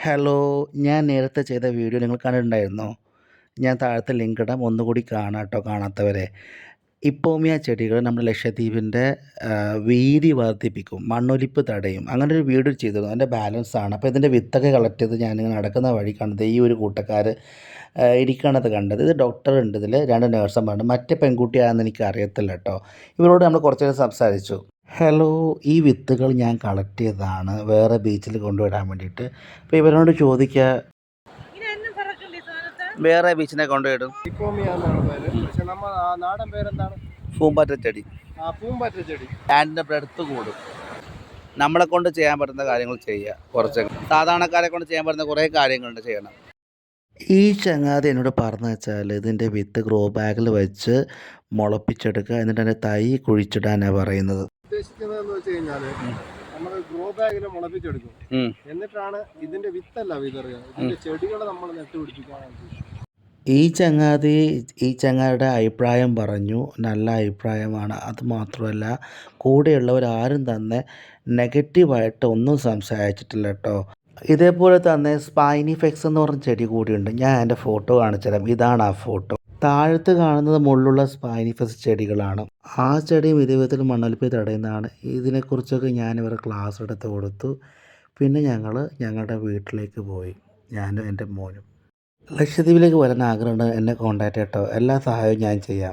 Hello, ഞാൻ നേരത്തെ ചെയ്ത വീഡിയോ നിങ്ങൾ കണ്ടിട്ടുണ്ടായിരുന്നോ? ഞാൻ താഴത്തെ ലിങ്ക് ഇടാം. ഒന്നുകൂടി കാണാം ട്ടോ കാണാത്തവരെ. ഇപ്പോമിയ ചെടികൾ നമ്മുടെ ലക്ഷദ്വീപിൻ്റെ വീതി വർദ്ധിപ്പിക്കും, മണ്ണൊലിപ്പ് തടയും. അങ്ങനെ ഒരു വീഡിയോ ചെയ്തിരുന്നു. അതിൻ്റെ ബാലൻസാണ്. അപ്പോൾ ഇതിൻ്റെ വിത്തൊക്കെ കളക്ട് ചെയ്ത് ഞാനിങ്ങനെ നടക്കുന്ന വഴി കണ്ടത് ഈ ഒരു കൂട്ടക്കാർ ഇരിക്കണത് കണ്ടത്. ഇത് ഡോക്ടറുണ്ട് ഇതിൽ, 2 നേഴ്സുമാരുണ്ട്. മറ്റേ പെൺകുട്ടിയാണെന്ന് എനിക്ക് അറിയത്തില്ല കേട്ടോ. ഇവരോട് നമ്മൾ കുറച്ച് നേരം സംസാരിച്ചു. ഹലോ, ഈ വിത്തുകൾ ഞാൻ കളക്ട് ചെയ്തതാണ് വേറെ ബീച്ചിൽ കൊണ്ടുവിടാൻ വേണ്ടിയിട്ട്. അപ്പോൾ ഇവരോട് ചോദിക്കുക, വേറെ ബീച്ചിനെ കൊണ്ടുപോയിടും. പക്ഷെ നമ്മ നാടൻ പേരെന്താണ്? പൂമ്പാറ്റ ചെടി. പൂമ്പാറ്റ ചെടി. ലാൻഡിൻ്റെ ബ്രെഡ്ത്ത് കൂടും. നമ്മളെ കൊണ്ട് ചെയ്യാൻ പറ്റുന്ന കാര്യങ്ങൾ ചെയ്യുക. കുറച്ച് സാധാരണക്കാരെ കൊണ്ട് ചെയ്യാൻ പറ്റുന്ന കുറേ കാര്യങ്ങളുണ്ട് ചെയ്യണം. ഈ ചങ്ങാതി എന്നോട് പറഞ്ഞു വെച്ചാൽ ഇതിൻ്റെ വിത്ത് ഗ്രോ ബാഗിൽ വെച്ച് മുളപ്പിച്ചെടുക്കുക, എന്നിട്ട് അതിൻ്റെ തൈ കുഴിച്ചിടാനാണ് പറയുന്നത്. ഉദ്ദേശിക്കുന്നതെന്ന് വെച്ച് കഴിഞ്ഞാല് നമ്മൾ ഗ്രോ ബാഗിൽ മുളപ്പിച്ചെടുക്കും. എന്നിട്ടാണ് ഇതിന്റെ വിത്തല്ല വിതറുക, ഇതിന്റെ ചെടികൾ നമ്മൾ നട്ടുപിടിപ്പിക്കാനാണ്. ഈ ചങ്ങാതിയുടെ അഭിപ്രായം പറഞ്ഞു, നല്ല അഭിപ്രായമാണ്. അതുമാത്രമല്ല കൂടെയുള്ളവരാരും തന്നെ നെഗറ്റീവായിട്ട് ഒന്നും സംസാരിച്ചിട്ടില്ല കേട്ടോ. ഇതേപോലെ തന്നെ സ്പൈനിഫെക്സ് എന്ന് പറഞ്ഞ ചെടി കൂടിയുണ്ട്. ഞാൻ എൻ്റെ ഫോട്ടോ കാണിച്ചു തരാം. ഇതാണ് ആ ഫോട്ടോ. താഴത്ത് കാണുന്നത് മുള്ളുള്ള സ്പൈനിഫെക്സ് ചെടികളാണ്. ആ ചെടിയും ഇതേ വിധത്തിൽ മണ്ണൊലിപ്പ് തടയുന്നതാണ്. ഇതിനെക്കുറിച്ചൊക്കെ ഞാനിവരെ ക്ലാസ് എടുത്ത് കൊടുത്തു. പിന്നെ ഞങ്ങൾ ഞങ്ങളുടെ വീട്ടിലേക്ക് പോയി, ഞാനും എൻ്റെ മോനും. ലക്ഷദ്വീപിലേക്ക് വരാൻ ആഗ്രഹമുണ്ട്, എന്നെ കോൺടാക്റ്റ് ചെയ്യട്ടോ. എല്ലാ സഹായവും ഞാൻ ചെയ്യാം.